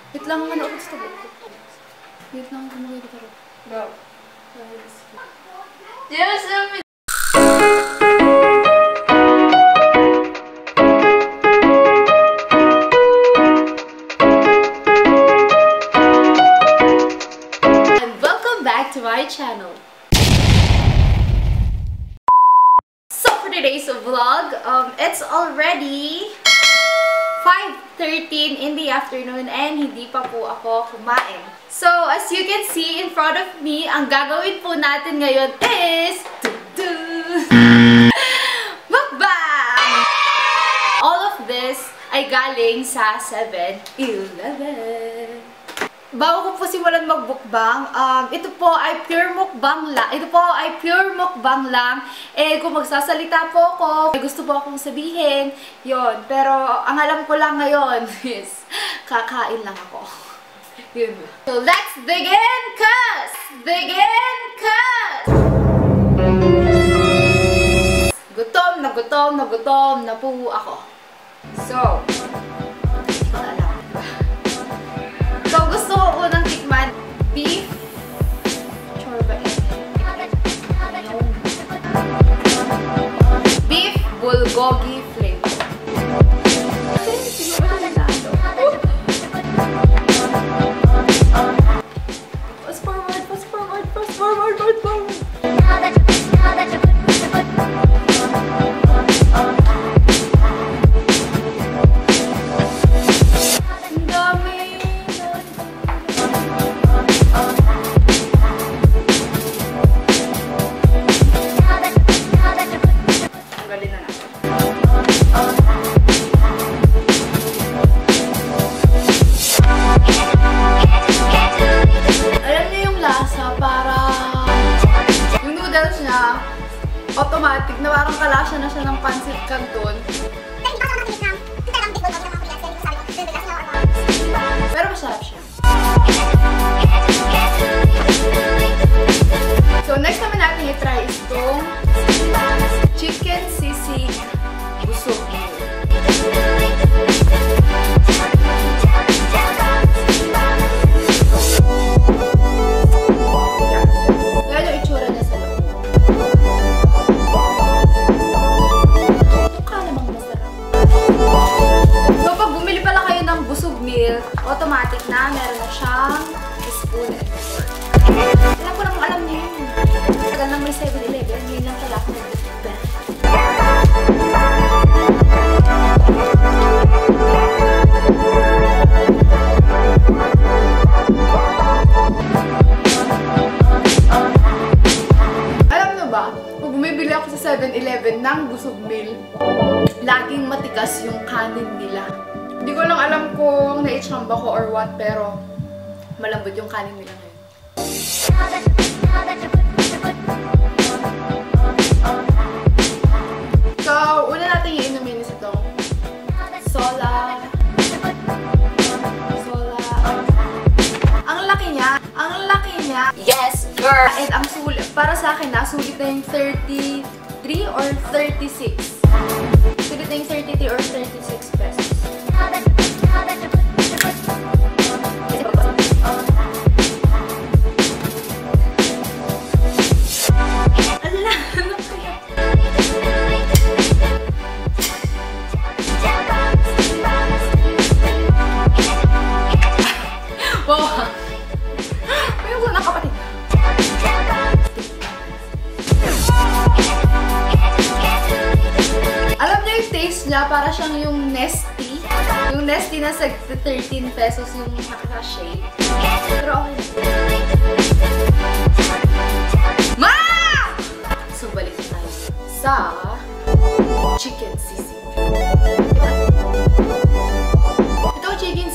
Wait lang, ano ako sa tabi. Wait lang, kumagay ka rin. Go. Yes, and welcome back to my channel. So for today's vlog, it's already 5:13 in the afternoon and hindi pa po ako kumain. So, as you can see in front of me, ang gagawin po natin ngayon is mukbang! All of this ay galing sa 7-Eleven. Bago ko po simulan magbukbang, ito po ay pure mukbang lang. Eh, kung magsasalita po ako, may gusto po akong sabihin, yon. Pero, ang alam ko lang ngayon is, kakain lang ako. Yun. So, let's begin, cuz! Gutom na po ako. So, gusto ko unang tikman beef chorba beef bulgogi flavor. Fast forward. Automatic na parang kalasya na siya ng pancit canton. Pero masarap siya. So next naman natin i-try is itong chicken sisig busog. Yan yung itsura niya sa loob. So, pag bumili pala kayo ng busog meal, automatic na meron na siyang spoon and fork. Alam ko namang alam niyo yun. Tagal lang may 7-Eleven, yun lang pala ako nag-benefit. Alam nyo ba, pag bumibili ako sa 7-Eleven ng busog meal, laging matigas yung kanin nila. Hindi ko lang alam kung na-itchamba ko or what, pero malambot yung kanin nila ngayon. So, una natin iinumin is itong Sola. Ang laki niya. Yes, girl! And ang sulit, para sa akin na, sulit na yung 33 or 36. Sulit na yung 33 or 36 pesos. Ala, ano kaya? Wow! May ulo na kapatid. Alam niyo yung taste niya, para siyang yung Nesty. Yung Nesty na sa 13 pesos yung naka-shade. Pero okay. Ma! So, balik tayo sa chicken sisig. Ito chicken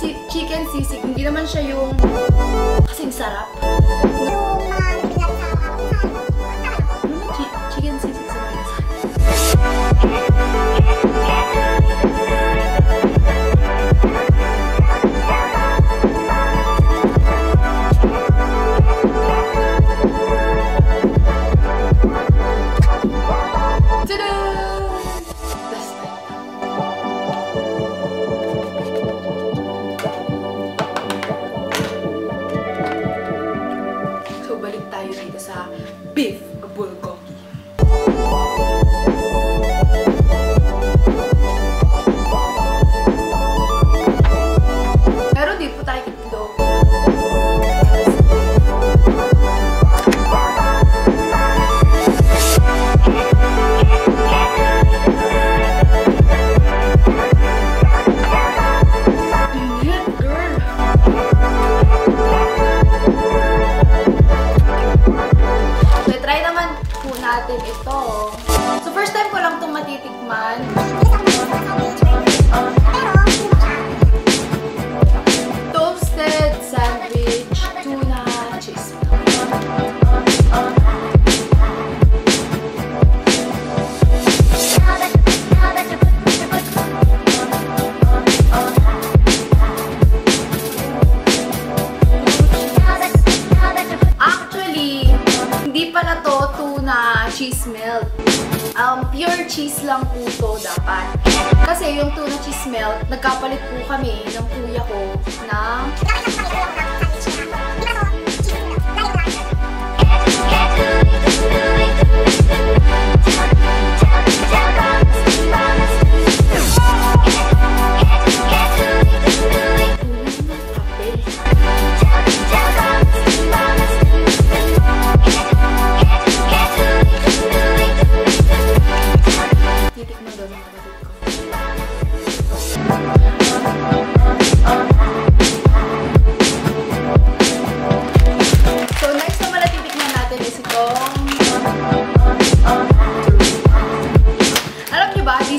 sisig, hindi naman siya yung kasing sarap. Chicken sisig sa mga isa. naman. Toasted sandwich, tuna, cheese. Actually, hindi pala to tuna cheese melt. Pure cheese lang po to dapat. Kasi yung tuna cheese melt, nagkapalit po kami ng kuya ko ng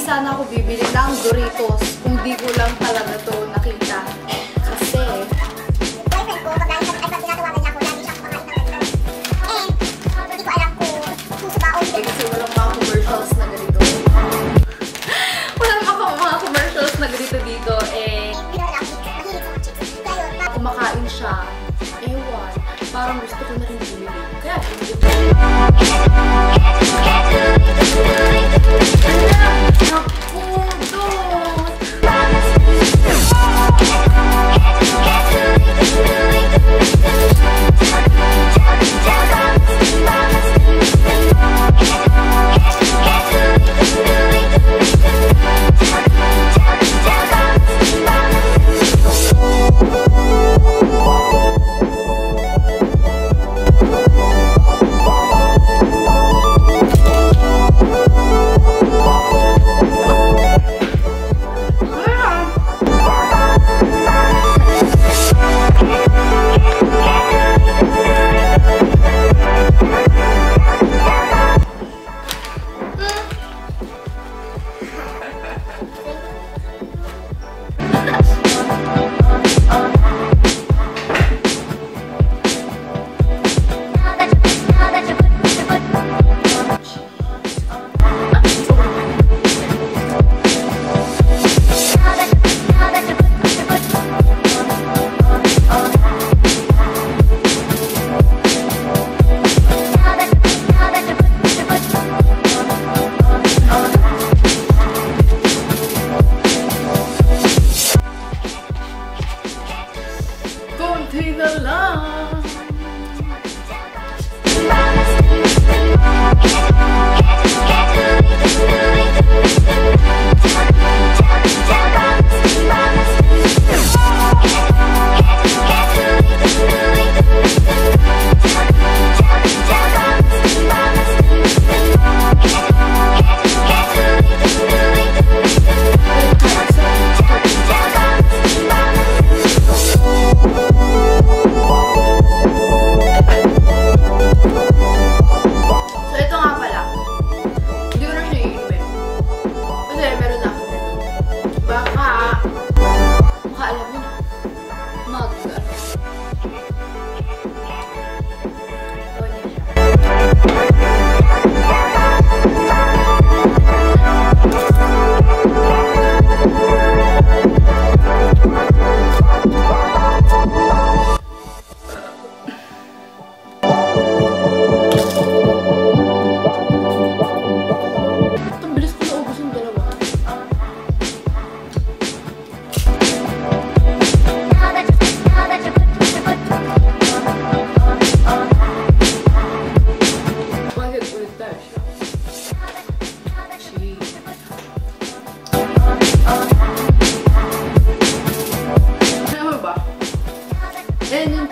sana ako bibili ng Doritos kung di ko lang talaga to nakita. Kasi boyfriend ko, pag lagi ay pag tinatawagan niya ako, lagi siya kumakain ng ganito. Hindi ko alam kung puso ba o hindi. Kasi walang mga commercials na ganito. Walang mga commercials na ganito dito. Kumakain siya. Ewan. Parang gusto ko na rin bumili. Kaya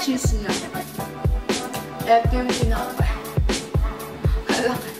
cheese niya. Ito yung tinapay. Halaka.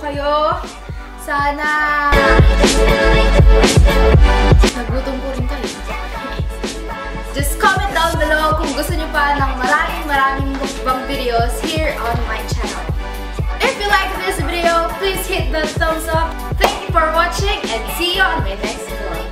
kayo. Sana nagutom po rin kayo. Just comment down below kung gusto nyo pa ng maraming mukbang videos here on my channel. If you like this video, please hit the thumbs up. Thank you for watching and see you on my next vlog.